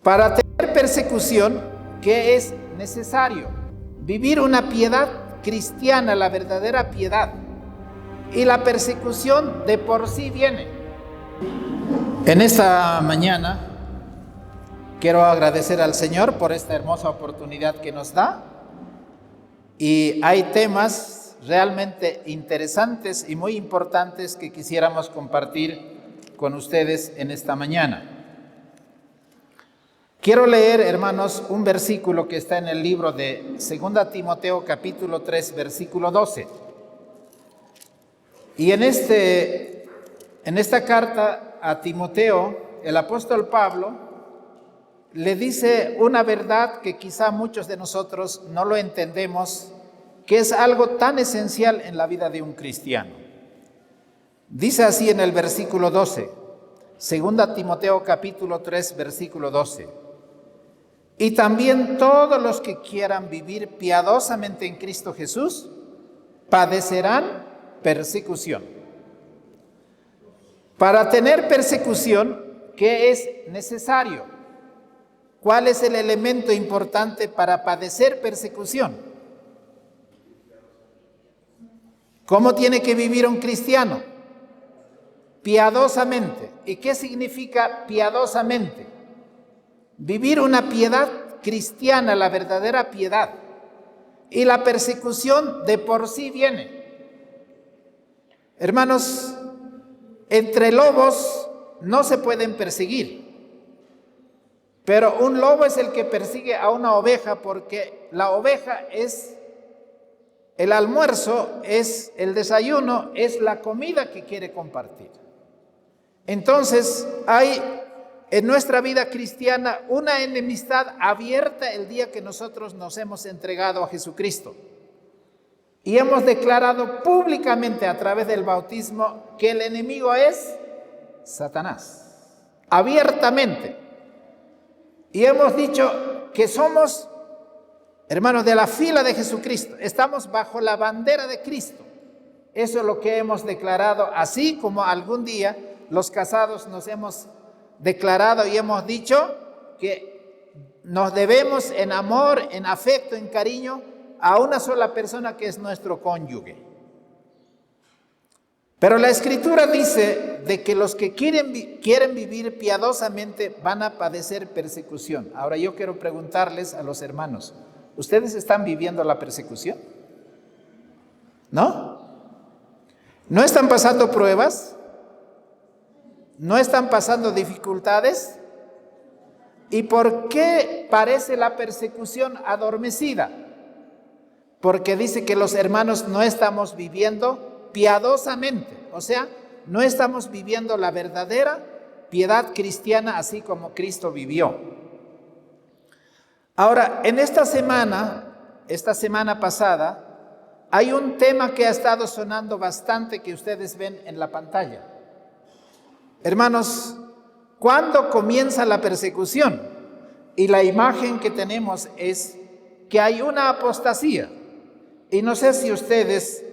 Para tener persecución, ¿qué es necesario? Vivir una piedad cristiana, la verdadera piedad. Y la persecución de por sí viene. En esta mañana quiero agradecer al Señor por esta hermosa oportunidad que nos da. Y hay temas realmente interesantes y muy importantes que quisiéramos compartir con ustedes en esta mañana. Quiero leer, hermanos, un versículo que está en el libro de 2 Timoteo capítulo 3, versículo 12. Y en esta carta a Timoteo, el apóstol Pablo le dice una verdad que quizá muchos de nosotros no lo entendemos, que es algo tan esencial en la vida de un cristiano. Dice así en el versículo 12, 2 Timoteo capítulo 3, versículo 12. Y también todos los que quieran vivir piadosamente en Cristo Jesús padecerán persecución. Para tener persecución, ¿qué es necesario? ¿Cuál es el elemento importante para padecer persecución? ¿Cómo tiene que vivir un cristiano? Piadosamente. ¿Y qué significa piadosamente? Vivir una piedad cristiana, la verdadera piedad. Y la persecución de por sí viene. Hermanos, entre lobos no se pueden perseguir. Pero un lobo es el que persigue a una oveja, porque la oveja es el almuerzo, es el desayuno, es la comida que quiere compartir. Entonces hay en nuestra vida cristiana una enemistad abierta el día que nosotros nos hemos entregado a Jesucristo. Y hemos declarado públicamente a través del bautismo que el enemigo es Satanás. Abiertamente. Y hemos dicho que somos, hermanos, de la fila de Jesucristo. Estamos bajo la bandera de Cristo. Eso es lo que hemos declarado, así como algún día los casados nos hemos declarado y hemos dicho que nos debemos en amor, en afecto, en cariño a una sola persona que es nuestro cónyuge. Pero la Escritura dice de que los que quieren vivir piadosamente van a padecer persecución. Ahora yo quiero preguntarles a los hermanos, ¿ustedes están viviendo la persecución? ¿No? ¿No están pasando pruebas? ¿No están pasando dificultades? ¿Y por qué parece la persecución adormecida? Porque dice que los hermanos no estamos viviendo piadosamente, o sea, no estamos viviendo la verdadera piedad cristiana así como Cristo vivió. Ahora, en esta semana pasada, hay un tema que ha estado sonando bastante que ustedes ven en la pantalla. Hermanos, ¿cuándo comienza la persecución? Y la imagen que tenemos es que hay una apostasía. Y no sé si ustedes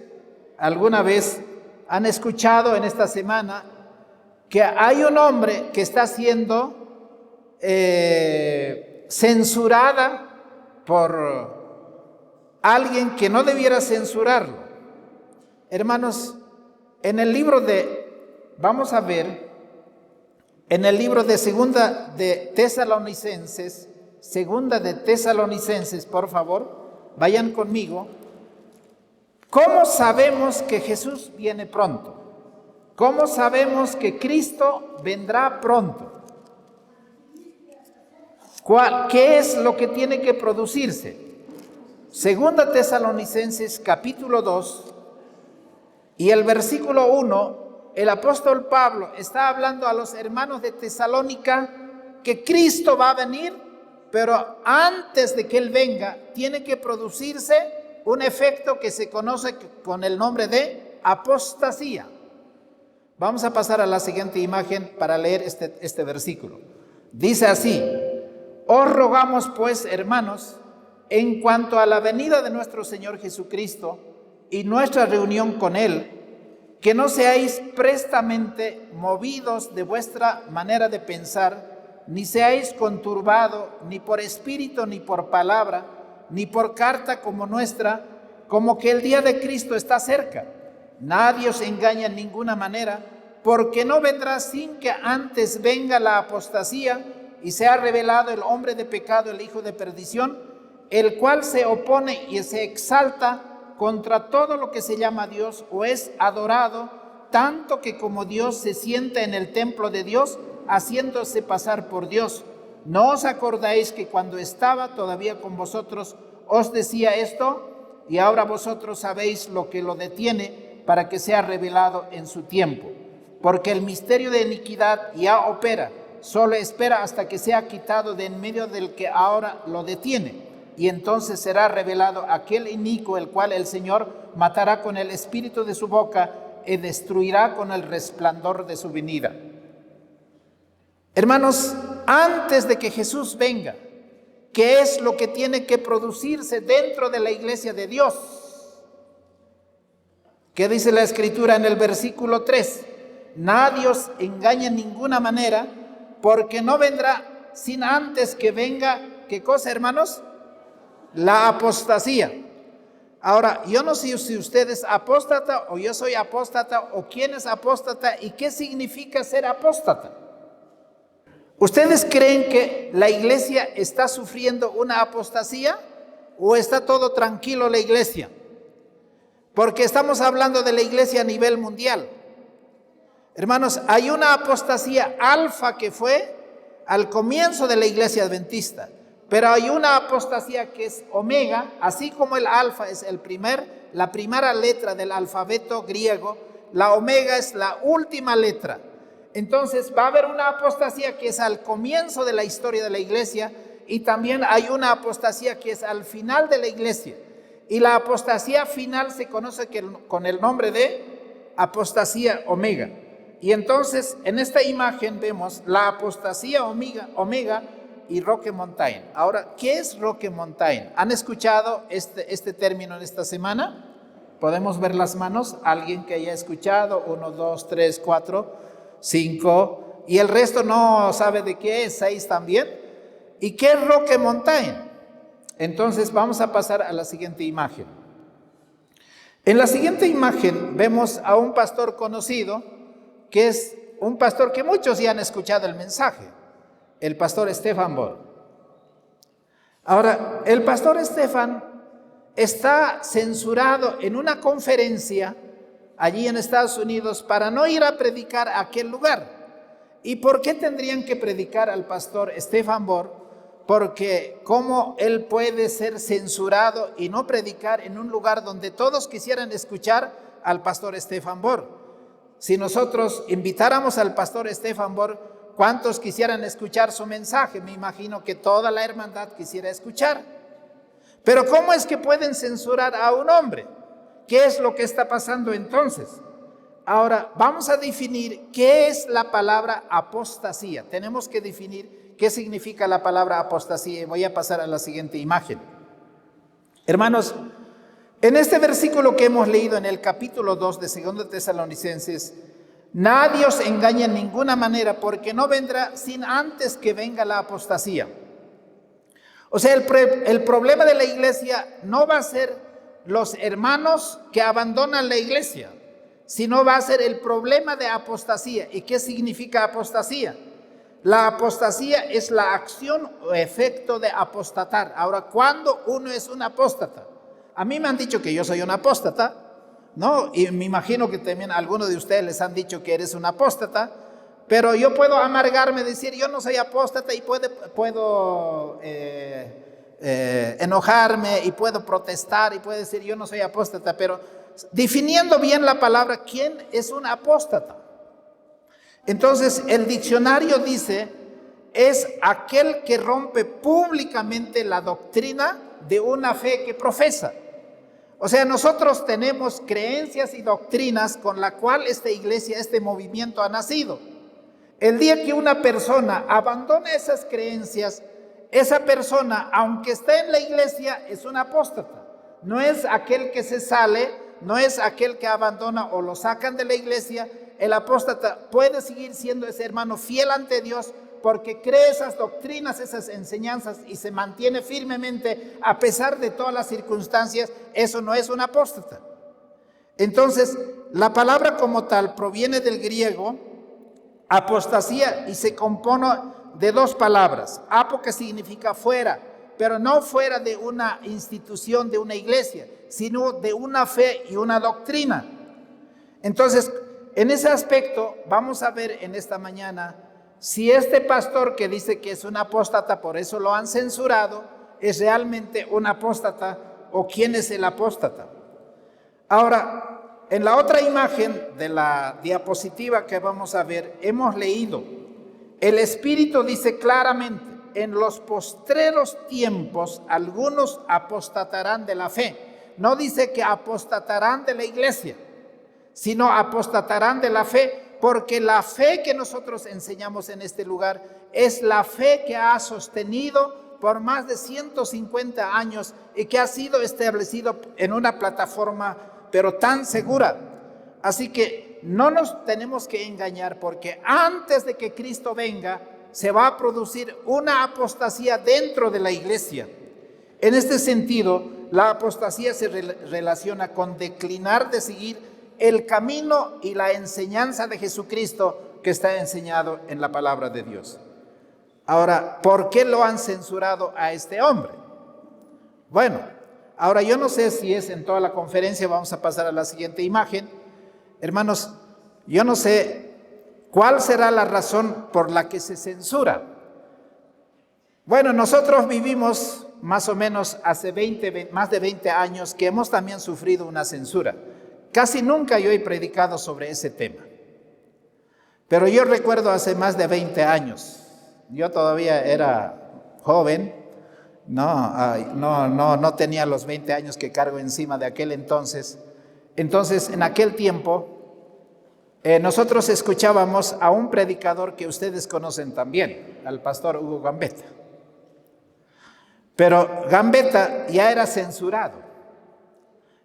alguna vez han escuchado en esta semana que hay un hombre que está siendo censurada por alguien que no debiera censurarlo. Hermanos, vamos a ver, en el libro de segunda de Tesalonicenses, por favor, vayan conmigo. ¿Cómo sabemos que Jesús viene pronto? ¿Cómo sabemos que Cristo vendrá pronto? ¿Qué es lo que tiene que producirse? Segunda Tesalonicenses capítulo 2 y el versículo 1. El apóstol Pablo está hablando a los hermanos de Tesalónica que Cristo va a venir, pero antes de que Él venga, tiene que producirse un efecto que se conoce con el nombre de apostasía. Vamos a pasar a la siguiente imagen para leer este versículo. Dice así: os rogamos pues, hermanos, en cuanto a la venida de nuestro Señor Jesucristo y nuestra reunión con Él, que no seáis prestamente movidos de vuestra manera de pensar, ni seáis conturbados, ni por espíritu, ni por palabra, ni por carta como nuestra, como que el día de Cristo está cerca. Nadie os engaña en ninguna manera, porque no vendrá sin que antes venga la apostasía y sea revelado el hombre de pecado, el hijo de perdición, el cual se opone y se exalta contra todo lo que se llama Dios o es adorado, tanto que como Dios se sienta en el templo de Dios, haciéndose pasar por Dios. ¿No os acordáis que cuando estaba todavía con vosotros os decía esto? Y ahora vosotros sabéis lo que lo detiene para que sea revelado en su tiempo. Porque el misterio de iniquidad ya opera, solo espera hasta que sea quitado de en medio del que ahora lo detiene. Y entonces será revelado aquel inicuo, el cual el Señor matará con el espíritu de su boca y destruirá con el resplandor de su venida. Hermanos, antes de que Jesús venga, ¿qué es lo que tiene que producirse dentro de la iglesia de Dios? ¿Qué dice la Escritura en el versículo 3? Nadie os engaña en ninguna manera, porque no vendrá sin antes que venga, ¿qué cosa, hermanos? La apostasía. Ahora, yo no sé si usted es apóstata o yo soy apóstata o quién es apóstata y qué significa ser apóstata. ¿Ustedes creen que la iglesia está sufriendo una apostasía o está todo tranquilo la iglesia? Porque estamos hablando de la iglesia a nivel mundial. Hermanos, hay una apostasía alfa que fue al comienzo de la iglesia adventista, pero hay una apostasía que es omega, así como el alfa es la primera letra del alfabeto griego, la omega es la última letra. Entonces va a haber una apostasía que es al comienzo de la historia de la iglesia y también hay una apostasía que es al final de la iglesia. Y la apostasía final se conoce con el nombre de apostasía omega. Y entonces en esta imagen vemos la apostasía omega y Roque Mountain. Ahora, ¿qué es Roque Mountain? ¿Han escuchado este término en esta semana? ¿Podemos ver las manos? ¿Alguien que haya escuchado? 1, 2, 3, 4, 5. Y el resto no sabe de qué es, 6 también. ¿Y qué es Roque Mountain? Entonces vamos a pasar a la siguiente imagen. En la siguiente imagen vemos a un pastor conocido, que es un pastor que muchos ya han escuchado el mensaje, el pastor Stefan Borg. Ahora, el pastor Stefan está censurado en una conferencia allí en Estados Unidos para no ir a predicar a aquel lugar. ¿Y por qué tendrían que predicar al pastor Stefan Borg? Porque ¿cómo él puede ser censurado y no predicar en un lugar donde todos quisieran escuchar al pastor Stefan Borg? Si nosotros invitáramos al pastor Stefan Borg, ¿cuántos quisieran escuchar su mensaje? Me imagino que toda la hermandad quisiera escuchar. Pero ¿cómo es que pueden censurar a un hombre? ¿Qué es lo que está pasando entonces? Ahora, vamos a definir qué es la palabra apostasía. Tenemos que definir qué significa la palabra apostasía y voy a pasar a la siguiente imagen. Hermanos, en este versículo que hemos leído en el capítulo 2 de 2 Tesalonicenses, nadie os engaña en ninguna manera, porque no vendrá sin antes que venga la apostasía. O sea, el problema de la iglesia no va a ser los hermanos que abandonan la iglesia, sino va a ser el problema de apostasía. ¿Y qué significa apostasía? La apostasía es la acción o efecto de apostatar. Ahora, ¿cuándo uno es un apóstata? A mí me han dicho que yo soy un apóstata, ¿no? Y me imagino que también a algunos de ustedes les han dicho que eres un apóstata, pero yo puedo amargarme, decir yo no soy apóstata y puedo enojarme y puedo protestar y puedo decir yo no soy apóstata, pero definiendo bien la palabra, ¿quién es un apóstata? Entonces el diccionario dice, es aquel que rompe públicamente la doctrina de una fe que profesa. O sea, nosotros tenemos creencias y doctrinas con la cual esta iglesia, este movimiento ha nacido. El día que una persona abandona esas creencias, esa persona, aunque esté en la iglesia, es un apóstata. No es aquel que se sale, no es aquel que abandona o lo sacan de la iglesia. El apóstata puede seguir siendo ese hermano fiel ante Dios, porque cree esas doctrinas, esas enseñanzas y se mantiene firmemente a pesar de todas las circunstancias, eso no es un apóstata. Entonces, la palabra como tal proviene del griego apostasía y se compone de dos palabras. Apo, que significa fuera, pero no fuera de una institución, de una iglesia, sino de una fe y una doctrina. Entonces, en ese aspecto vamos a ver en esta mañana si este pastor que dice que es un apóstata, por eso lo han censurado, es realmente un apóstata o quién es el apóstata. Ahora, en la otra imagen de la diapositiva que vamos a ver, hemos leído, el Espíritu dice claramente, en los postreros tiempos algunos apostatarán de la fe. No dice que apostatarán de la iglesia, sino apostatarán de la fe, porque la fe que nosotros enseñamos en este lugar es la fe que ha sostenido por más de 150 años y que ha sido establecido en una plataforma pero tan segura. Así que no nos tenemos que engañar, porque antes de que Cristo venga se va a producir una apostasía dentro de la iglesia. En este sentido, la apostasía se relaciona con declinar de seguir el camino y la enseñanza de Jesucristo que está enseñado en la palabra de Dios. Ahora, ¿por qué lo han censurado a este hombre? Bueno, ahora yo no sé si es en toda la conferencia, vamos a pasar a la siguiente imagen. Hermanos, yo no sé cuál será la razón por la que se censura. Bueno, nosotros vivimos más o menos hace más de 20 años que hemos también sufrido una censura. Casi nunca yo he predicado sobre ese tema. Pero yo recuerdo hace más de 20 años, yo todavía era joven, no tenía los 20 años que cargo encima de aquel entonces. Entonces, en aquel tiempo, nosotros escuchábamos a un predicador que ustedes conocen también, al pastor Hugo Gambetta. Pero Gambetta ya era censurado,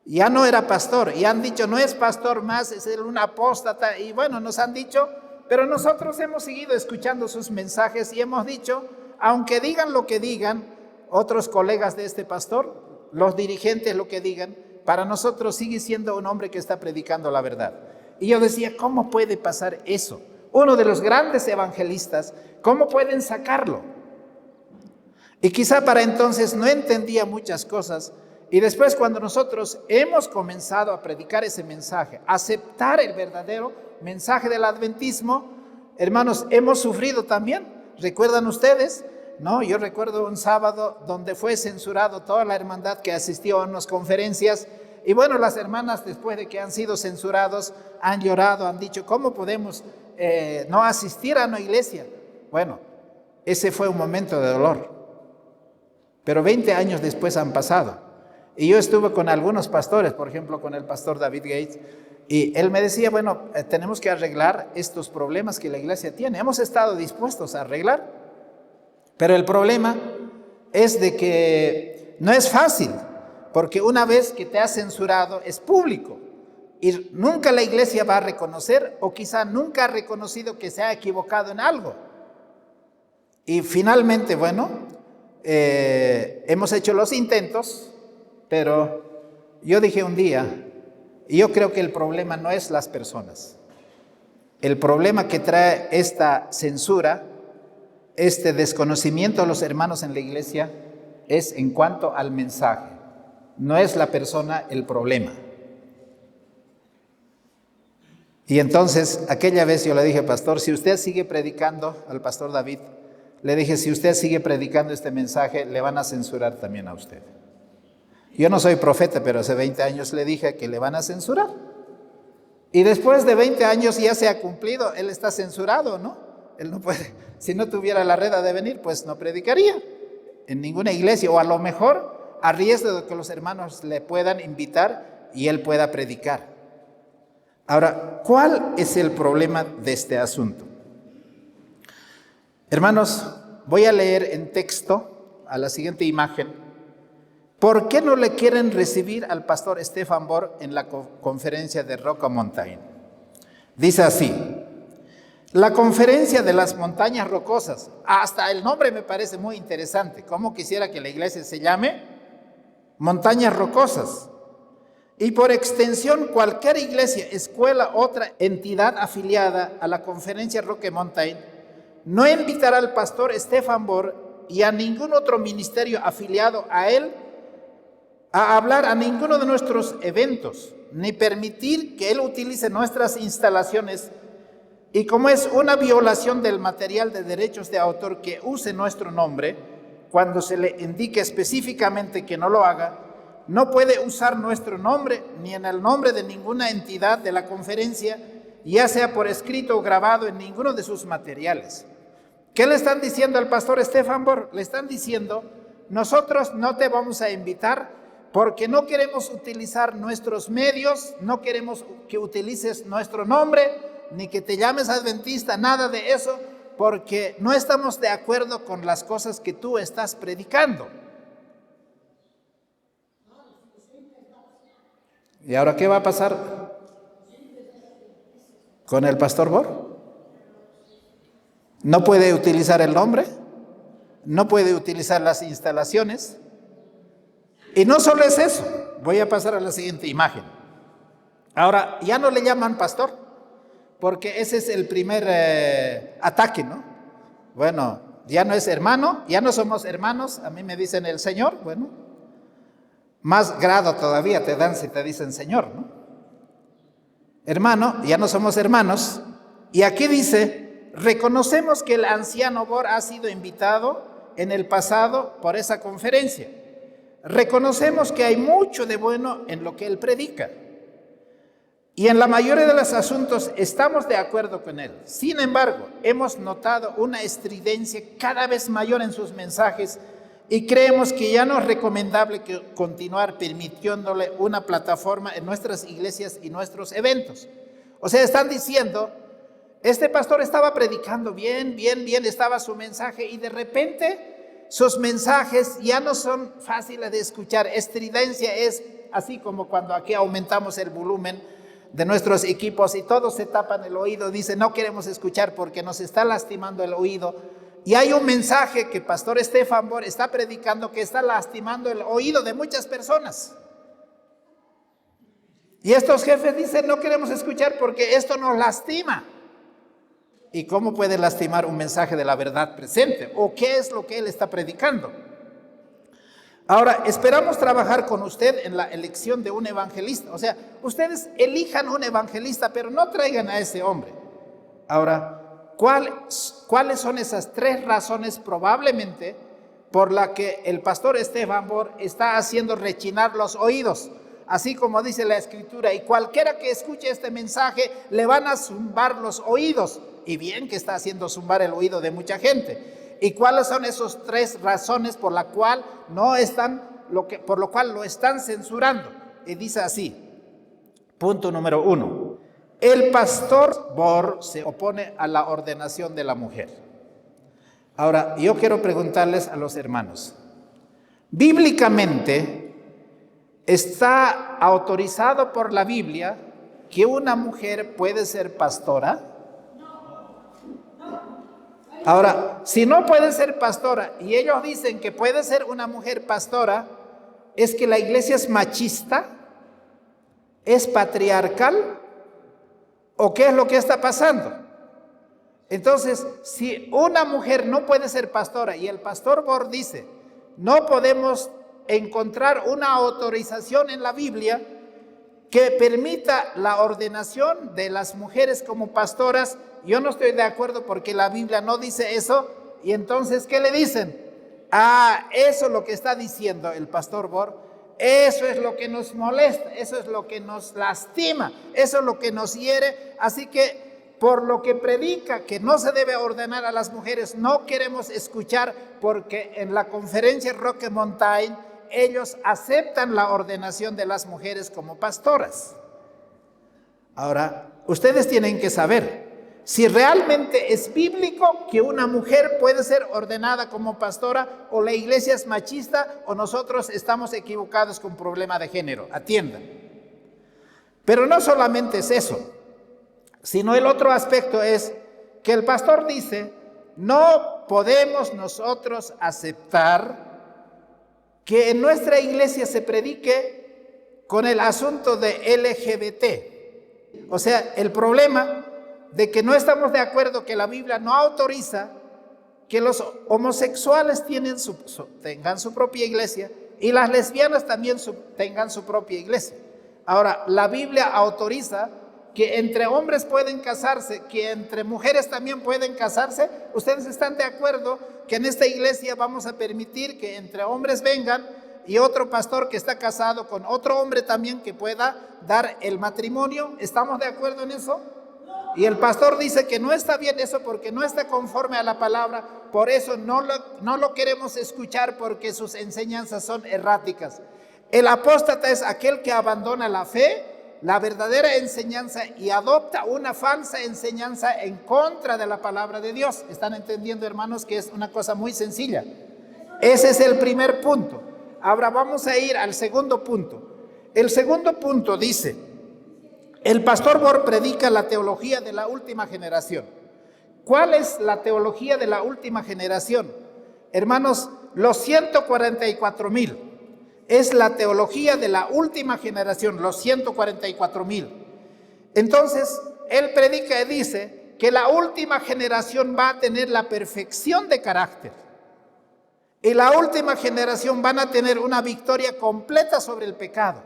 ya no era pastor, y han dicho, no es pastor más, es un apóstata, y bueno, nos han dicho, pero nosotros hemos seguido escuchando sus mensajes y hemos dicho, aunque digan lo que digan otros colegas de este pastor, los dirigentes lo que digan, para nosotros sigue siendo un hombre que está predicando la verdad. Y yo decía, ¿cómo puede pasar eso? Uno de los grandes evangelistas, ¿cómo pueden sacarlo? Y quizá para entonces no entendía muchas cosas. Y después, cuando nosotros hemos comenzado a predicar ese mensaje, aceptar el verdadero mensaje del adventismo, hermanos, hemos sufrido también. ¿Recuerdan ustedes? No, yo recuerdo un sábado donde fue censurado toda la hermandad que asistió a unas conferencias. Y bueno, las hermanas, después de que han sido censurados, han llorado, han dicho, ¿cómo podemos no asistir a una iglesia? Bueno, ese fue un momento de dolor. Pero 20 años después han pasado. Y yo estuve con algunos pastores, por ejemplo, con el pastor David Gates, y él me decía, bueno, tenemos que arreglar estos problemas que la iglesia tiene. Hemos estado dispuestos a arreglar, pero el problema es de que no es fácil. Porque una vez que te ha censurado es público y nunca la iglesia va a reconocer, o quizá nunca ha reconocido que se ha equivocado en algo. Y finalmente, bueno, hemos hecho los intentos, pero yo dije un día, y yo creo que el problema no es las personas. El problema que trae esta censura, este desconocimiento a los hermanos en la iglesia, es en cuanto al mensaje. No es la persona el problema. Y entonces, aquella vez yo le dije, pastor, si usted sigue predicando, al pastor David, le dije, si usted sigue predicando este mensaje, le van a censurar también a usted. Yo no soy profeta, pero hace 20 años le dije que le van a censurar. Y después de 20 años ya se ha cumplido, él está censurado, ¿no? Él no puede, si no tuviera la reda de venir, pues no predicaría en ninguna iglesia, o a lo mejor a riesgo de que los hermanos le puedan invitar y él pueda predicar. Ahora, ¿cuál es el problema de este asunto? Hermanos, voy a leer en texto a la siguiente imagen. ¿Por qué no le quieren recibir al pastor Stefan Borg en la conferencia de Rock Mountain? Dice así: La conferencia de las montañas rocosas. Hasta el nombre me parece muy interesante. ¿Cómo quisiera que la iglesia se llame? Montañas rocosas. Y por extensión, cualquier iglesia, escuela, otra entidad afiliada a la conferencia Roque Mountain no invitará al pastor Stephan Bohr y a ningún otro ministerio afiliado a él a hablar a ninguno de nuestros eventos, ni permitir que él utilice nuestras instalaciones. Y como es una violación del material de derechos de autor que use nuestro nombre, cuando se le indique específicamente que no lo haga, no puede usar nuestro nombre ni en el nombre de ninguna entidad de la conferencia, ya sea por escrito o grabado en ninguno de sus materiales. ¿Qué le están diciendo al pastor Stephan Bohr? Le están diciendo, nosotros no te vamos a invitar porque no queremos utilizar nuestros medios, no queremos que utilices nuestro nombre, ni que te llames adventista, nada de eso, porque no estamos de acuerdo con las cosas que tú estás predicando. ¿Y ahora qué va a pasar con el pastor Bohr? No puede utilizar el nombre, no puede utilizar las instalaciones. Y no solo es eso, voy a pasar a la siguiente imagen. Ahora, ya no le llaman pastor, porque ese es el primer ataque, ¿no? Bueno, ya no es hermano, ya no somos hermanos, a mí me dicen el Señor, bueno, más grado todavía te dan si te dicen Señor, ¿no? Hermano, ya no somos hermanos. Y aquí dice, reconocemos que el anciano Bohr ha sido invitado en el pasado por esa conferencia. Reconocemos que hay mucho de bueno en lo que él predica. Y en la mayoría de los asuntos estamos de acuerdo con él. Sin embargo, hemos notado una estridencia cada vez mayor en sus mensajes y creemos que ya no es recomendable continuar permitiéndole una plataforma en nuestras iglesias y nuestros eventos. O sea, están diciendo, este pastor estaba predicando bien, estaba su mensaje y de repente sus mensajes ya no son fáciles de escuchar. Estridencia es así como cuando aquí aumentamos el volumen de nuestros equipos y todos se tapan el oído, dicen no queremos escuchar porque nos está lastimando el oído. Y hay un mensaje que pastor Stephan Bohr está predicando que está lastimando el oído de muchas personas. Y estos jefes dicen no queremos escuchar porque esto nos lastima. ¿Y cómo puede lastimar un mensaje de la verdad presente? ¿O qué es lo que él está predicando? Ahora, esperamos trabajar con usted en la elección de un evangelista. O sea, ustedes elijan un evangelista, pero no traigan a ese hombre. Ahora, ¿cuáles son esas 3 razones probablemente por la que el pastor Stephan Bohr está haciendo rechinar los oídos? Así como dice la Escritura, y cualquiera que escuche este mensaje le van a zumbar los oídos. Y bien que está haciendo zumbar el oído de mucha gente. ¿Y cuáles son esas 3 razones por la cual por lo cual lo están censurando? Y dice así, punto número 1. El pastor Bohr se opone a la ordenación de la mujer. Ahora, yo quiero preguntarles a los hermanos, bíblicamente está autorizado por la Biblia que una mujer puede ser pastora. Ahora, si no puede ser pastora y ellos dicen que puede ser una mujer pastora, ¿es que la iglesia es machista? ¿Es patriarcal? ¿O qué es lo que está pasando? Entonces, si una mujer no puede ser pastora y el pastor Bohr dice, no podemos encontrar una autorización en la Biblia que permita la ordenación de las mujeres como pastoras, yo no estoy de acuerdo porque la Biblia no dice eso. Y entonces, ¿qué le dicen? Eso es lo que está diciendo el pastor Bohr. Eso es lo que nos molesta, eso es lo que nos lastima, eso es lo que nos hiere. Así que por lo que predica que no se debe ordenar a las mujeres, no queremos escuchar, porque en la conferencia Roque Mountain ellos aceptan la ordenación de las mujeres como pastoras. Ahora, ustedes tienen que saber si realmente es bíblico que una mujer puede ser ordenada como pastora, o la iglesia es machista, o nosotros estamos equivocados con problema de género. Atiendan. Pero no solamente es eso, sino el otro aspecto es que el pastor dice, no podemos nosotros aceptar que en nuestra iglesia se predique con el asunto de LGBT. O sea, el problema de que no estamos de acuerdo, que la Biblia no autoriza que los homosexuales tengan su propia iglesia y las lesbianas también tengan su propia iglesia. Ahora, la Biblia autoriza que entre hombres pueden casarse, que entre mujeres también pueden casarse. ¿Ustedes están de acuerdo que en esta iglesia vamos a permitir que entre hombres vengan y otro pastor que está casado con otro hombre también que pueda dar el matrimonio? ¿Estamos de acuerdo en eso? Y el pastor dice que no está bien eso porque no está conforme a la palabra, por eso no lo queremos escuchar porque sus enseñanzas son erráticas. El apóstata es aquel que abandona la fe, la verdadera enseñanza y adopta una falsa enseñanza en contra de la palabra de Dios. ¿Están entendiendo, hermanos, que es una cosa muy sencilla? Ese es el primer punto. Ahora vamos a ir al segundo punto. El segundo punto dice, el pastor Bor predica la teología de la última generación. ¿Cuál es la teología de la última generación? Hermanos, los 144,000 es la teología de la última generación, los 144,000. Entonces, él predica y dice que la última generación va a tener la perfección de carácter. Y la última generación van a tener una victoria completa sobre el pecado.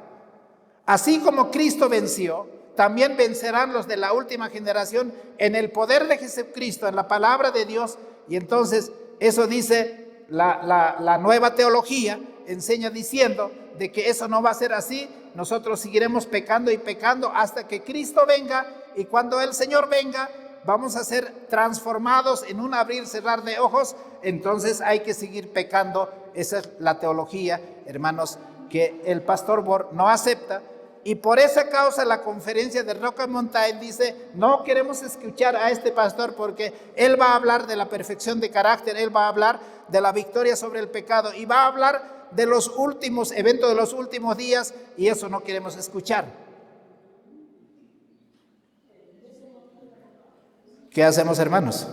Así como Cristo venció, también vencerán los de la última generación en el poder de Jesucristo, en la palabra de Dios. Y entonces eso dice la nueva teología, enseña diciendo de que eso no va a ser así. Nosotros seguiremos pecando y pecando hasta que Cristo venga, y cuando el Señor venga vamos a ser transformados en un abrir y cerrar de ojos. Entonces hay que seguir pecando. Esa es la teología, hermanos, que el pastor Bor no acepta. Y por esa causa la conferencia de Roca Mountain dice, no queremos escuchar a este pastor porque él va a hablar de la perfección de carácter, él va a hablar de la victoria sobre el pecado y va a hablar de los últimos eventos de los últimos días, y eso no queremos escuchar. ¿Qué hacemos, hermanos?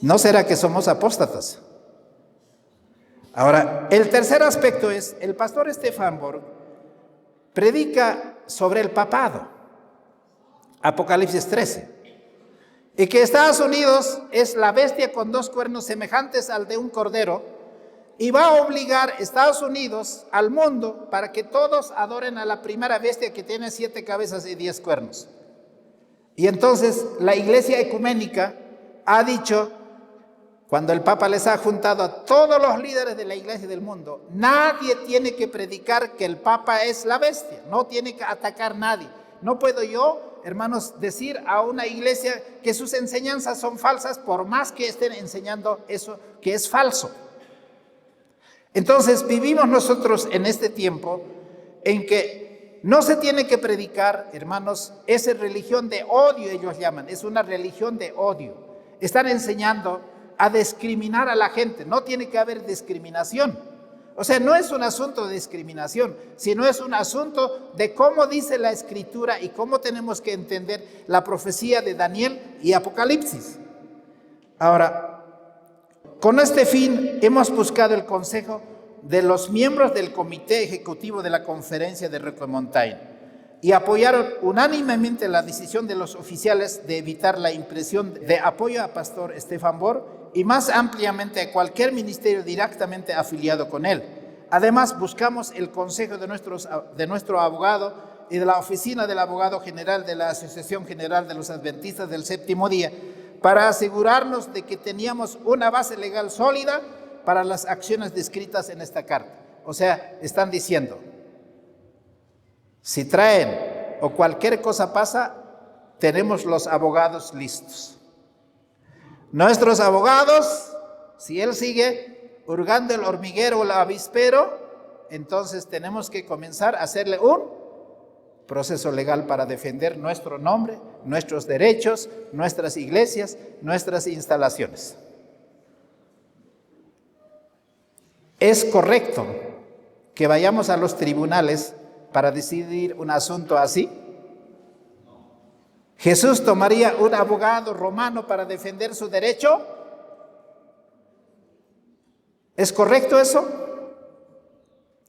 ¿No será que somos apóstatas? Ahora, el tercer aspecto es, el pastor Stefan Borg predica sobre el papado, Apocalipsis 13, y que Estados Unidos es la bestia con 2 cuernos semejantes al de un cordero, y va a obligar a Estados Unidos al mundo para que todos adoren a la primera bestia que tiene 7 cabezas y 10 cuernos. Y entonces la iglesia ecuménica ha dicho, cuando el Papa les ha juntado a todos los líderes de la iglesia del mundo, nadie tiene que predicar que el Papa es la bestia, no tiene que atacar nadie. No puedo yo, hermanos, decir a una iglesia que sus enseñanzas son falsas, por más que estén enseñando eso que es falso. Entonces vivimos nosotros en este tiempo en que no se tiene que predicar, hermanos, esa religión de odio, ellos llaman, es una religión de odio. Están enseñando a discriminar a la gente, no tiene que haber discriminación. O sea, no es un asunto de discriminación, sino es un asunto de cómo dice la Escritura y cómo tenemos que entender la profecía de Daniel y Apocalipsis. Ahora, con este fin hemos buscado el consejo de los miembros del comité ejecutivo de la conferencia de Roca Mountain y apoyaron unánimemente la decisión de los oficiales de evitar la impresión de apoyo a pastor Stefan Borg y más ampliamente a cualquier ministerio directamente afiliado con él. Además, buscamos el consejo de nuestro abogado y de la oficina del abogado general de la Asociación General de los Adventistas del Séptimo Día para asegurarnos de que teníamos una base legal sólida para las acciones descritas en esta carta. O sea, están diciendo, si traen o cualquier cosa pasa, tenemos los abogados listos. Nuestros abogados, si él sigue hurgando el hormiguero o el avispero, entonces tenemos que comenzar a hacerle un proceso legal para defender nuestro nombre, nuestros derechos, nuestras iglesias, nuestras instalaciones. ¿Es correcto que vayamos a los tribunales para decidir un asunto así? ¿Jesús tomaría un abogado romano para defender su derecho? ¿Es correcto eso?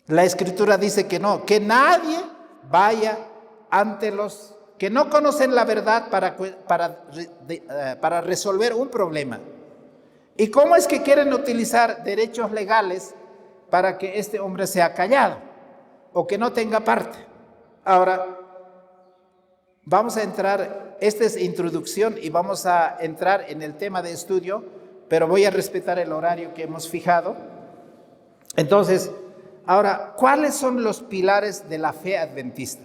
La Escritura dice que no, que nadie vaya ante los que no conocen la verdad para resolver un problema. ¿Y cómo es que quieren utilizar derechos legales para que este hombre sea callado o que no tenga parte? Ahora, vamos a entrar, esta es introducción y vamos a entrar en el tema de estudio, pero voy a respetar el horario que hemos fijado. Entonces, ahora, ¿cuáles son los pilares de la fe adventista?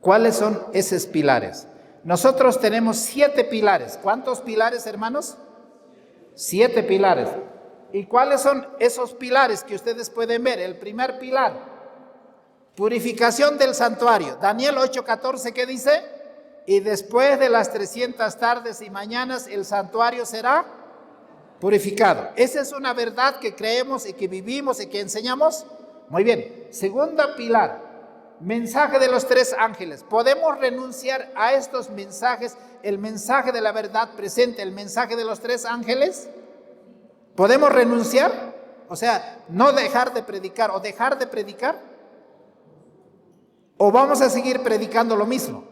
¿Cuáles son esos pilares? Nosotros tenemos 7 pilares. ¿Cuántos pilares, hermanos? 7 pilares. ¿Y cuáles son esos pilares que ustedes pueden ver? El primer pilar, purificación del santuario. Daniel 8:14, ¿qué dice? Y después de las 300 tardes y mañanas el santuario será purificado. Esa es una verdad que creemos y que vivimos y que enseñamos. Muy bien. Segundo pilar, mensaje de los 3 ángeles. ¿Podemos renunciar a estos mensajes? El mensaje de la verdad presente, el mensaje de los 3 ángeles. ¿Podemos renunciar? O sea, no dejar de predicar o dejar de predicar. ¿O vamos a seguir predicando lo mismo?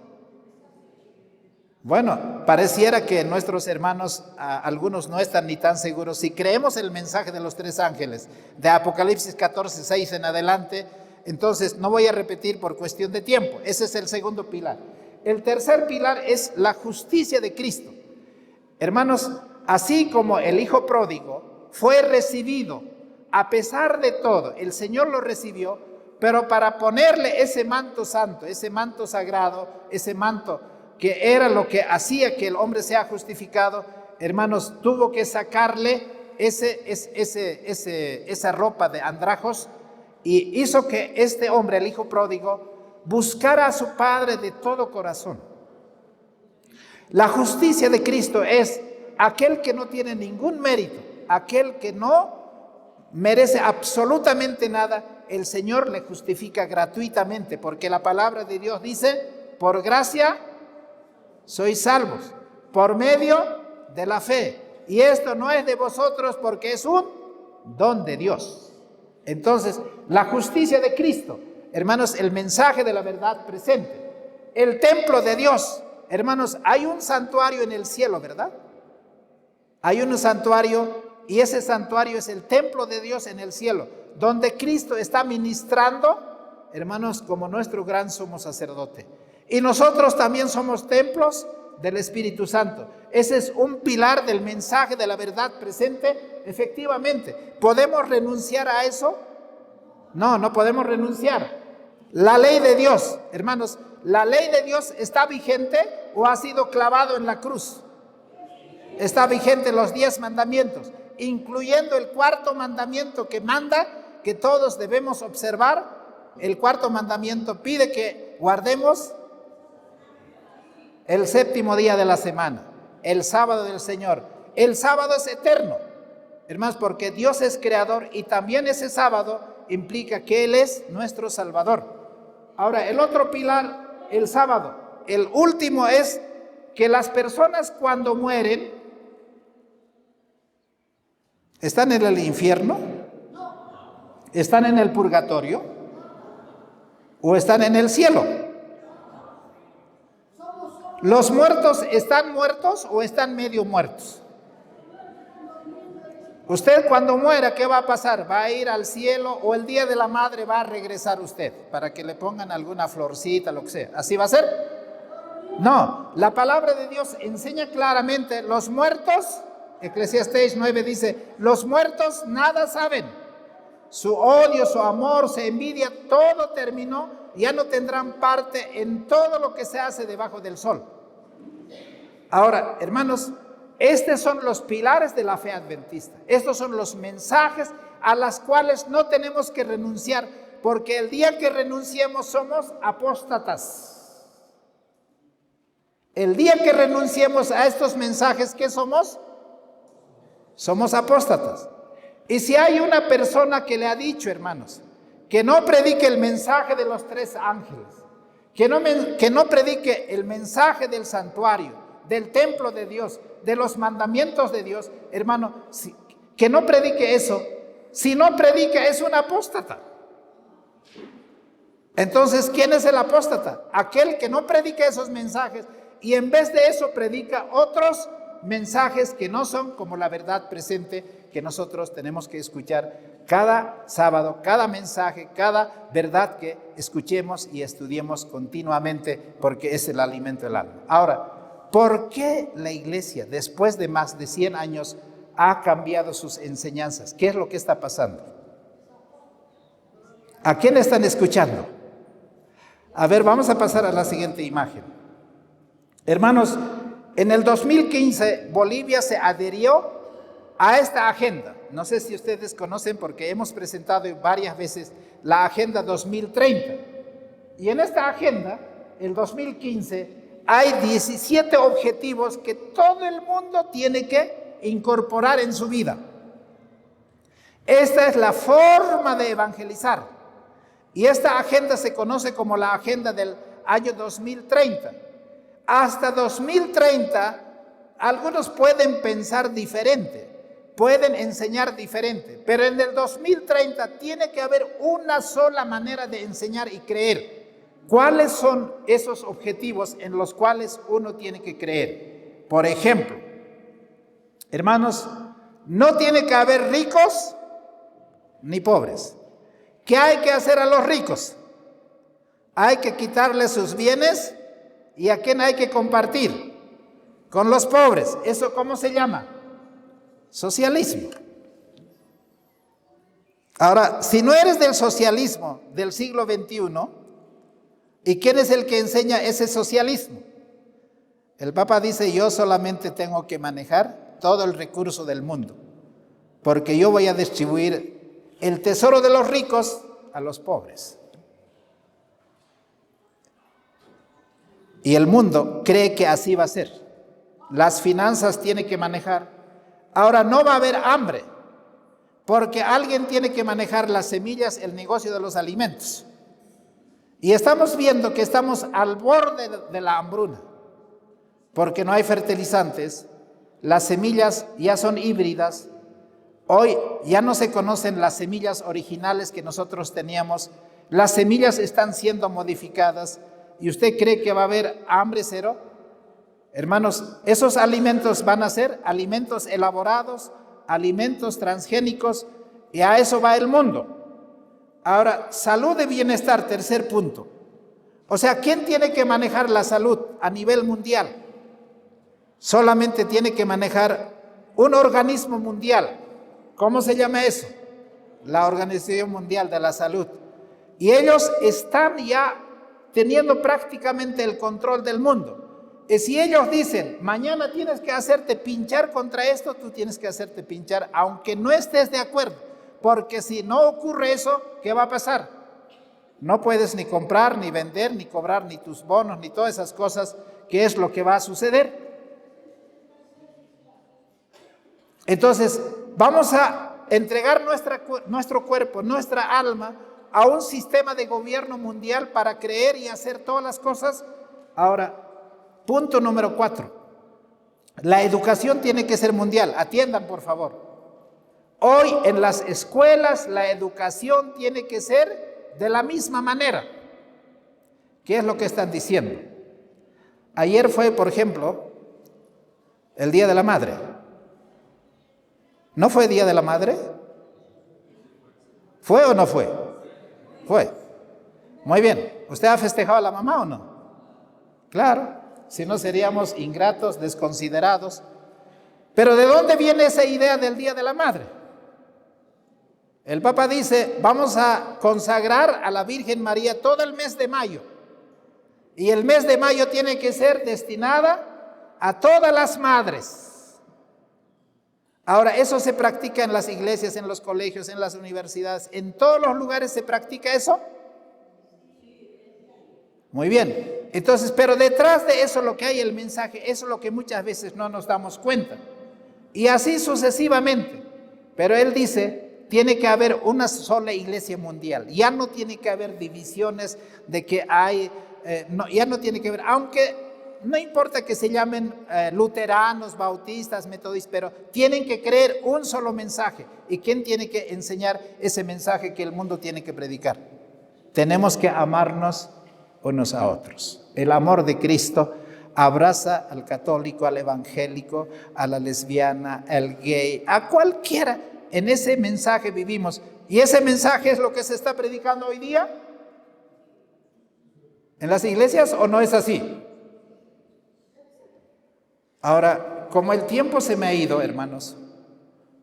Bueno, pareciera que nuestros hermanos, algunos no están ni tan seguros. Si creemos el mensaje de los 3 ángeles, de Apocalipsis 14:6 en adelante, entonces no voy a repetir por cuestión de tiempo. Ese es el segundo pilar. El tercer pilar es la justicia de Cristo. Hermanos, así como el hijo pródigo fue recibido, a pesar de todo, el Señor lo recibió, pero para ponerle ese manto santo, ese manto sagrado, ese manto que era lo que hacía que el hombre sea justificado, hermanos, tuvo que sacarle esa ropa de andrajos y hizo que este hombre, el hijo pródigo, buscara a su padre de todo corazón. La justicia de Cristo es aquel que no tiene ningún mérito, aquel que no merece absolutamente nada, el Señor le justifica gratuitamente, porque la palabra de Dios dice, por gracia sois salvos, por medio de la fe. Y esto no es de vosotros porque es un don de Dios. Entonces, la justicia de Cristo, hermanos, el mensaje de la verdad presente. El templo de Dios, hermanos, hay un santuario en el cielo, ¿verdad? Hay un santuario y ese santuario es el templo de Dios en el cielo, donde Cristo está ministrando, hermanos, como nuestro gran sumo sacerdote. Y nosotros también somos templos del Espíritu Santo. Ese es un pilar del mensaje de la verdad presente. Efectivamente, ¿podemos renunciar a eso? No, no podemos renunciar. La ley de Dios, hermanos, ¿la ley de Dios está vigente o ha sido clavado en la cruz? Está vigente los 10 mandamientos, incluyendo el 4.º mandamiento que manda que todos debemos observar. El 4.º mandamiento pide que guardemos el 7.º día de la semana, el sábado del Señor. El sábado es eterno, hermanos, porque Dios es creador y también ese sábado implica que Él es nuestro Salvador. Ahora, el otro pilar, el sábado. El último es que las personas cuando mueren, ¿están en el infierno? ¿Están en el purgatorio? ¿O están en el cielo? ¿Los muertos están muertos o están medio muertos? Usted cuando muera, ¿qué va a pasar? ¿Va a ir al cielo o el día de la madre va a regresar usted para que le pongan alguna florcita, lo que sea? ¿Así va a ser? No, la palabra de Dios enseña claramente, los muertos, Eclesiastés 9 dice, los muertos nada saben. Su odio, su amor, su envidia, todo terminó. Ya no tendrán parte en todo lo que se hace debajo del sol. Ahora, hermanos, estos son los pilares de la fe adventista. Estos son los mensajes a los cuales no tenemos que renunciar, porque el día que renunciemos somos apóstatas. El día que renunciemos a estos mensajes, ¿qué somos? Somos apóstatas. Y si hay una persona que le ha dicho, hermanos, que no predique el mensaje de los 3 ángeles, que no predique el mensaje del santuario, del templo de Dios, de los mandamientos de Dios, hermano, que no predique eso. Si no predica, es un apóstata. Entonces, ¿quién es el apóstata? Aquel que no predica esos mensajes y en vez de eso predica otros mensajes que no son como la verdad presente que nosotros tenemos que escuchar cada sábado, cada mensaje, cada verdad que escuchemos y estudiemos continuamente, porque es el alimento del alma. Ahora, ¿por qué la iglesia después de más de 100 años ha cambiado sus enseñanzas? ¿Qué es lo que está pasando? ¿A quién están escuchando? A ver, vamos a pasar a la siguiente imagen. Hermanos, en el 2015 Bolivia se adhirió a esta agenda. No sé si ustedes conocen porque hemos presentado varias veces la Agenda 2030. Y en esta agenda, el 2015, hay 17 objetivos que todo el mundo tiene que incorporar en su vida. Esta es la forma de evangelizar. Y esta agenda se conoce como la agenda del año 2030. Hasta 2030, algunos pueden pensar diferente, pueden enseñar diferente, pero en el 2030 tiene que haber una sola manera de enseñar y creer. ¿Cuáles son esos objetivos en los cuales uno tiene que creer? Por ejemplo, hermanos, no tiene que haber ricos ni pobres. ¿Qué hay que hacer a los ricos? Hay que quitarles sus bienes. ¿Y a quién hay que compartir? Con los pobres. ¿Eso cómo se llama? Socialismo. Ahora, si no eres del socialismo del siglo XXI, ¿y quién es el que enseña ese socialismo? El Papa dice, yo solamente tengo que manejar todo el recurso del mundo, porque yo voy a distribuir el tesoro de los ricos a los pobres. Y el mundo cree que así va a ser. Las finanzas tiene que manejar. Ahora no va a haber hambre, porque alguien tiene que manejar las semillas, el negocio de los alimentos. Y estamos viendo que estamos al borde de la hambruna, porque no hay fertilizantes, las semillas ya son híbridas. Hoy ya no se conocen las semillas originales que nosotros teníamos. Las semillas están siendo modificadas. ¿Y usted cree que va a haber hambre cero? Hermanos, esos alimentos van a ser alimentos elaborados, alimentos transgénicos, y a eso va el mundo. Ahora, salud y bienestar, tercer punto. O sea, ¿quién tiene que manejar la salud a nivel mundial? Solamente tiene que manejar un organismo mundial. ¿Cómo se llama eso? La Organización Mundial de la Salud. Y ellos están ya teniendo prácticamente el control del mundo. Y si ellos dicen, mañana tienes que hacerte pinchar contra esto, tú tienes que hacerte pinchar, aunque no estés de acuerdo. Porque si no ocurre eso, ¿qué va a pasar? No puedes ni comprar, ni vender, ni cobrar, ni tus bonos, ni todas esas cosas, que es lo que va a suceder. Entonces, vamos a entregar nuestro cuerpo, nuestra alma, a un sistema de gobierno mundial para creer y hacer todas las cosas. Ahora, punto número 4. La educación tiene que ser mundial. Atiendan, por favor. Hoy en las escuelas la educación tiene que ser de la misma manera. ¿Qué es lo que están diciendo? Ayer fue, por ejemplo, el Día de la Madre. ¿No fue Día de la Madre? ¿Fue o no fue? Fue. Muy bien. ¿Usted ha festejado a la mamá o no? Claro, si no seríamos ingratos, desconsiderados. Pero ¿de dónde viene esa idea del Día de la Madre? El Papa dice, vamos a consagrar a la Virgen María todo el mes de mayo. Y el mes de mayo tiene que ser destinada a todas las madres. Ahora, eso se practica en las iglesias, en los colegios, en las universidades. ¿En todos los lugares se practica eso? Muy bien. Entonces, pero detrás de eso lo que hay el mensaje, eso es lo que muchas veces no nos damos cuenta. Y así sucesivamente. Pero él dice, tiene que haber una sola iglesia mundial. Ya no tiene que haber divisiones de que hay ya no tiene que ver, aunque no importa que se llamen luteranos, bautistas, metodistas, pero tienen que creer un solo mensaje. ¿Y quién tiene que enseñar ese mensaje que el mundo tiene que predicar? Tenemos que amarnos unos a otros. El amor de Cristo abraza al católico, al evangélico, a la lesbiana, al gay, a cualquiera. En ese mensaje vivimos. ¿Y ese mensaje es lo que se está predicando hoy día en las iglesias o no es así? Ahora, como el tiempo se me ha ido, hermanos,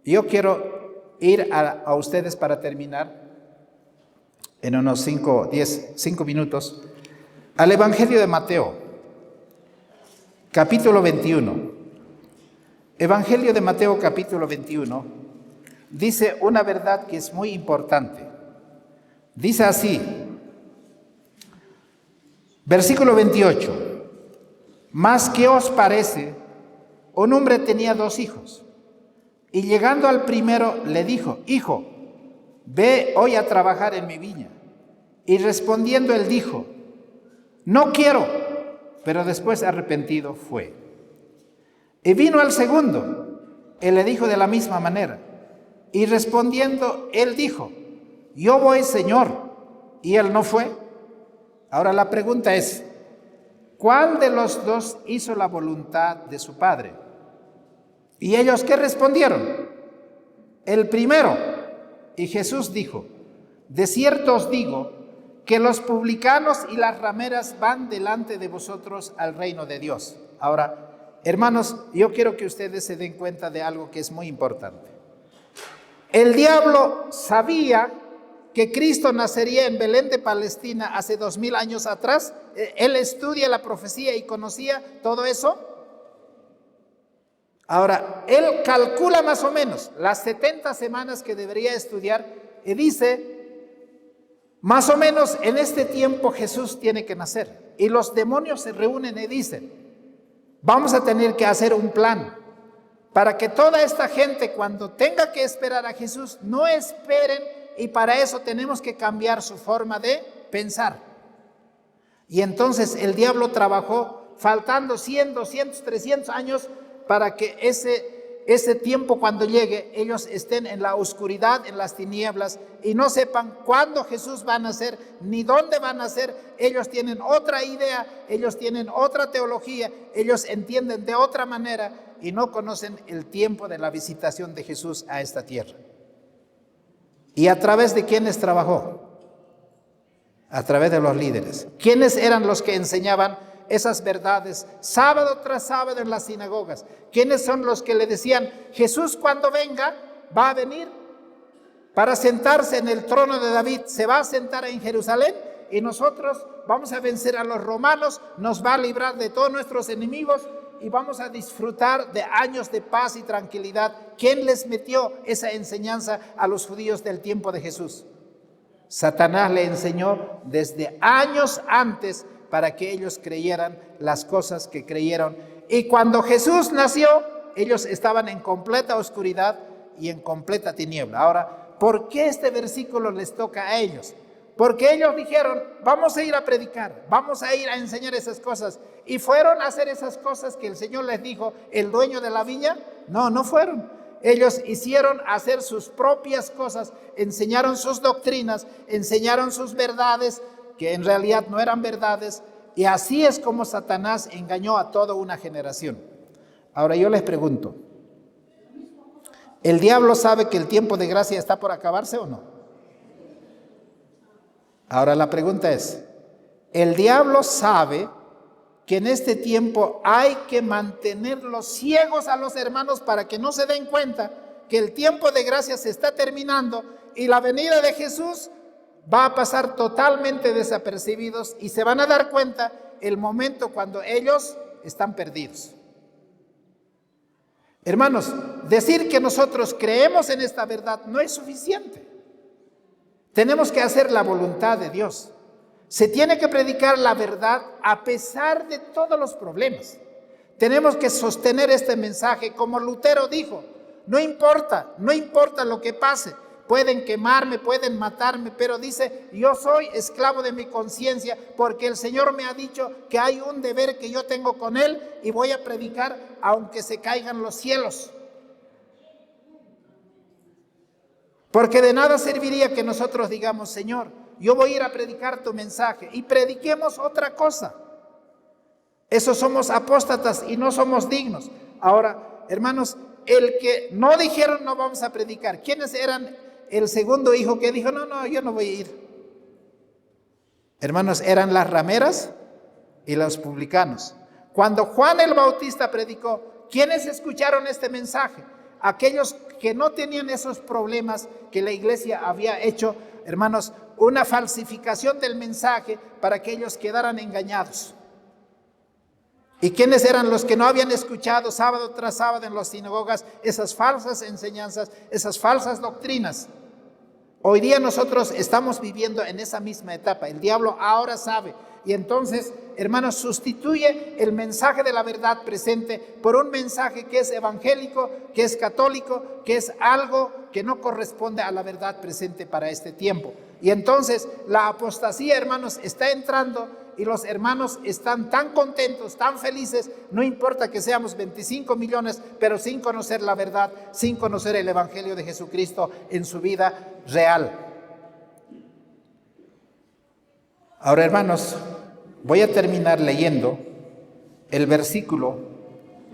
yo quiero ir a ustedes para terminar en unos 5 minutos al Evangelio de Mateo, capítulo 21. Evangelio de Mateo, capítulo 21, dice una verdad que es muy importante. Dice así, versículo 28, ¿mas qué os parece? Un hombre tenía 2 hijos, y llegando al primero le dijo, hijo, ve hoy a trabajar en mi viña. Y respondiendo él dijo, no quiero, pero después arrepentido fue. Y vino al segundo, él le dijo de la misma manera. Y respondiendo él dijo, yo voy, Señor, y él no fue. Ahora la pregunta es, ¿cuál de los 2 hizo la voluntad de su padre? ¿Y ellos qué respondieron? El primero. Y Jesús dijo, de cierto os digo que los publicanos y las rameras van delante de vosotros al reino de Dios. Ahora, hermanos, yo quiero que ustedes se den cuenta de algo que es muy importante. El diablo sabía que Cristo nacería en Belén de Palestina hace 2000 años atrás. Él estudia la profecía y conocía todo eso. Ahora, él calcula más o menos las 70 semanas que debería estudiar y dice, más o menos en este tiempo Jesús tiene que nacer. Y los demonios se reúnen y dicen, vamos a tener que hacer un plan para que toda esta gente cuando tenga que esperar a Jesús no esperen, y para eso tenemos que cambiar su forma de pensar. Y entonces el diablo trabajó faltando 100, 200, 300 años para que ese tiempo cuando llegue ellos estén en la oscuridad, en las tinieblas y no sepan cuándo Jesús va a nacer ni dónde va a nacer. Ellos tienen otra idea, ellos tienen otra teología, ellos entienden de otra manera y no conocen el tiempo de la visitación de Jesús a esta tierra. ¿Y a través de quiénes trabajó? A través de los líderes. ¿Quiénes eran los que enseñaban esas verdades sábado tras sábado en las sinagogas? ¿Quiénes son los que le decían, Jesús cuando venga va a venir para sentarse en el trono de David, se va a sentar en Jerusalén y nosotros vamos a vencer a los romanos, nos va a librar de todos nuestros enemigos y vamos a disfrutar de años de paz y tranquilidad? ¿Quién les metió esa enseñanza a los judíos del tiempo de Jesús? Satanás le enseñó desde años antes para que ellos creyeran las cosas que creyeron. Y cuando Jesús nació, ellos estaban en completa oscuridad y en completa tiniebla. Ahora, ¿por qué este versículo les toca a ellos? Porque ellos dijeron, vamos a ir a predicar, vamos a ir a enseñar esas cosas. ¿Y fueron a hacer esas cosas que el Señor les dijo, el dueño de la viña? No, no fueron. Ellos hicieron hacer sus propias cosas, enseñaron sus doctrinas, enseñaron sus verdades, que en realidad no eran verdades, y así es como Satanás engañó a toda una generación. Ahora yo les pregunto, ¿el diablo sabe que el tiempo de gracia está por acabarse o no? Ahora la pregunta es, ¿el diablo sabe que en este tiempo hay que mantenerlos ciegos a los hermanos para que no se den cuenta que el tiempo de gracia se está terminando y la venida de Jesús va a pasar totalmente desapercibidos y se van a dar cuenta el momento cuando ellos están perdidos? Hermanos, decir que nosotros creemos en esta verdad no es suficiente. Tenemos que hacer la voluntad de Dios. Se tiene que predicar la verdad a pesar de todos los problemas. Tenemos que sostener este mensaje como Lutero dijo, no importa lo que pase, pueden quemarme, pueden matarme, pero dice, yo soy esclavo de mi conciencia porque el Señor me ha dicho que hay un deber que yo tengo con Él y voy a predicar aunque se caigan los cielos. Porque de nada serviría que nosotros digamos, Señor, yo voy a ir a predicar tu mensaje y prediquemos otra cosa. Esos somos apóstatas y no somos dignos. Ahora, hermanos, el que no dijeron no vamos a predicar, ¿quiénes eran el segundo hijo que dijo, no, yo no voy a ir? Hermanos, eran las rameras y los publicanos. Cuando Juan el Bautista predicó, ¿quiénes escucharon este mensaje? Aquellos que no tenían esos problemas que la iglesia había hecho, hermanos, una falsificación del mensaje para que ellos quedaran engañados. ¿Y quiénes eran los que no habían escuchado sábado tras sábado en las sinagogas esas falsas enseñanzas, esas falsas doctrinas? Hoy día nosotros estamos viviendo en esa misma etapa. El diablo ahora sabe. Y entonces, hermanos, sustituye el mensaje de la verdad presente por un mensaje que es evangélico, que es católico, que es algo que no corresponde a la verdad presente para este tiempo. Y entonces la apostasía, hermanos, está entrando y los hermanos están tan contentos, tan felices, no importa que seamos 25 millones, pero sin conocer la verdad, sin conocer el evangelio de Jesucristo en su vida real. Ahora, hermanos, voy a terminar leyendo el versículo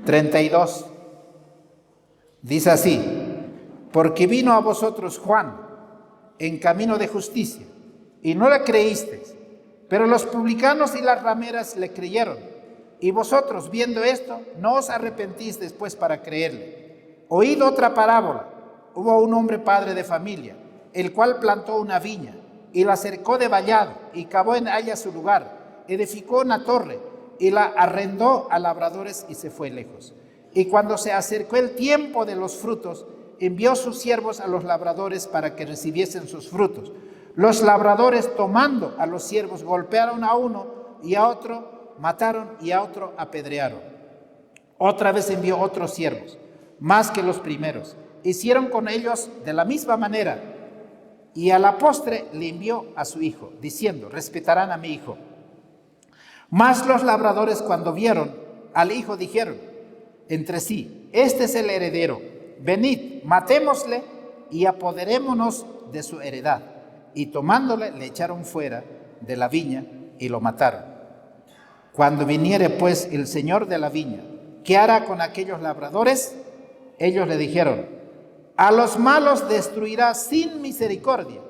32. Dice así: porque vino a vosotros Juan en camino de justicia, y no le creísteis, pero los publicanos y las rameras le creyeron. Y vosotros, viendo esto, no os arrepentís después para creerle. Oíd otra parábola. Hubo un hombre padre de familia, el cual plantó una viña, y la cercó de vallado, y cavó en ella su lugar, edificó una torre, y la arrendó a labradores, y se fue lejos. Y cuando se acercó el tiempo de los frutos, envió sus siervos a los labradores para que recibiesen sus frutos. Los labradores, tomando a los siervos, golpearon a uno y a otro, mataron y a otro apedrearon. Otra vez envió otros siervos, más que los primeros. Hicieron con ellos de la misma manera. Y a la postre le envió a su hijo, diciendo: respetarán a mi hijo. Mas los labradores, cuando vieron al hijo, dijeron entre sí: este es el heredero, venid, matémosle y apoderémonos de su heredad. Y tomándole, le echaron fuera de la viña y lo mataron. Cuando viniere pues el señor de la viña, ¿qué hará con aquellos labradores? Ellos le dijeron: a los malos destruirá sin misericordia,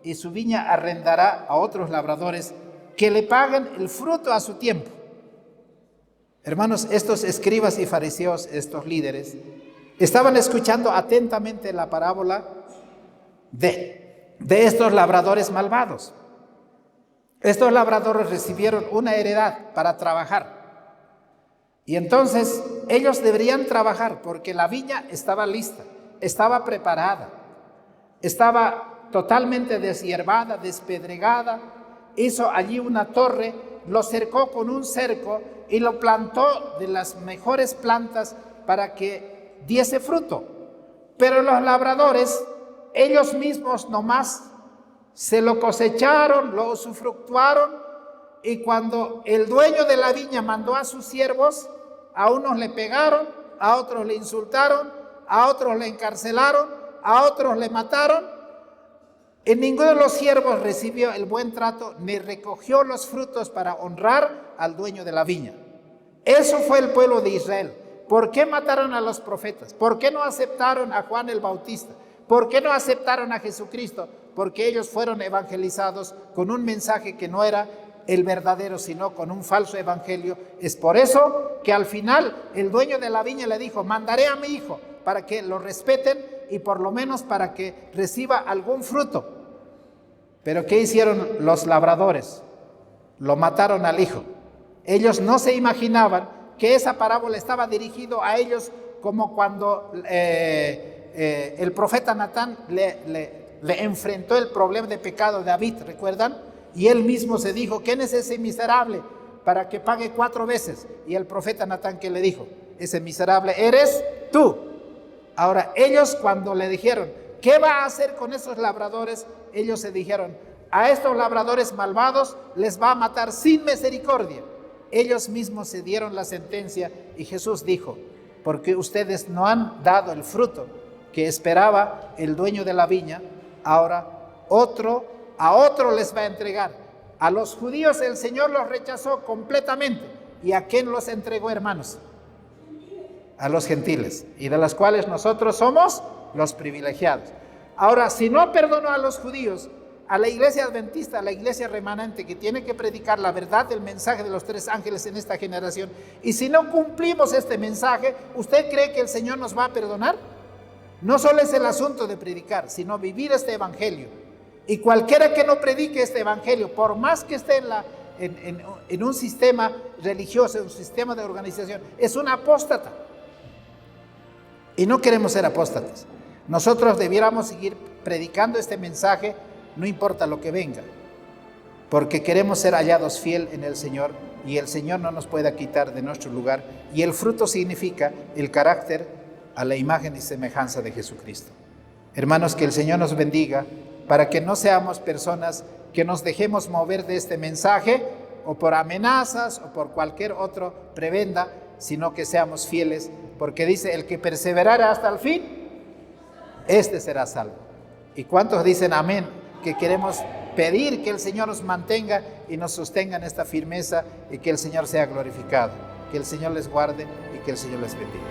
y su viña arrendará a otros labradores que le paguen el fruto a su tiempo. Hermanos, estos escribas y fariseos, estos líderes, estaban escuchando atentamente la parábola de estos labradores malvados. Estos labradores recibieron una heredad para trabajar. Y entonces ellos deberían trabajar porque la viña estaba lista, estaba preparada, estaba totalmente deshierbada, despedregada. Hizo allí una torre, lo cercó con un cerco y lo plantó de las mejores plantas para que diese fruto. Pero los labradores, ellos mismos nomás se lo cosecharon, lo usufructuaron, y cuando el dueño de la viña mandó a sus siervos, a unos le pegaron, a otros le insultaron, a otros le encarcelaron, a otros le mataron. Y ninguno de los siervos recibió el buen trato ni recogió los frutos para honrar al dueño de la viña. Eso fue el pueblo de Israel. ¿Por qué mataron a los profetas? ¿Por qué no aceptaron a Juan el Bautista? ¿Por qué no aceptaron a Jesucristo? Porque ellos fueron evangelizados con un mensaje que no era el verdadero, sino con un falso evangelio. Es por eso que al final el dueño de la viña le dijo: mandaré a mi hijo para que lo respeten y por lo menos para que reciba algún fruto. Pero ¿qué hicieron los labradores? Lo mataron al hijo. Ellos no se imaginaban que esa parábola estaba dirigido a ellos, como cuando el profeta Natán le enfrentó el problema de pecado de David, ¿recuerdan? Y él mismo se dijo: ¿quién es ese miserable para que pague 4 veces? Y el profeta Natán, ¿qué le dijo? Ese miserable eres tú. Ahora ellos, cuando le dijeron: ¿qué va a hacer con esos labradores? Ellos se dijeron, a estos labradores malvados les va a matar sin misericordia. Ellos mismos se dieron la sentencia y Jesús dijo, porque ustedes no han dado el fruto que esperaba el dueño de la viña, ahora a otro les va a entregar. A los judíos el Señor los rechazó completamente. ¿Y a quién los entregó, hermanos? A los gentiles, y de las cuales nosotros somos los privilegiados. Ahora, si no perdonó a los judíos, a la iglesia adventista, a la iglesia remanente que tiene que predicar la verdad del mensaje de los 3 ángeles en esta generación, y si no cumplimos este mensaje, ¿usted cree que el Señor nos va a perdonar? No solo es el asunto de predicar, sino vivir este evangelio. Y cualquiera que no predique este evangelio, por más que esté en un sistema religioso, en un sistema de organización, es un apóstata. Y no queremos ser apóstatas. Nosotros debiéramos seguir predicando este mensaje, no importa lo que venga, porque queremos ser hallados fiel en el Señor, y el Señor no nos pueda quitar de nuestro lugar, y el fruto significa el carácter a la imagen y semejanza de Jesucristo. Hermanos, que el Señor nos bendiga para que no seamos personas que nos dejemos mover de este mensaje o por amenazas o por cualquier otro prebenda, sino que seamos fieles, porque dice, el que perseverara hasta el fin, este será salvo. ¿Y cuántos dicen amén? Que queremos pedir que el Señor nos mantenga y nos sostenga en esta firmeza, y que el Señor sea glorificado, que el Señor les guarde y que el Señor les bendiga.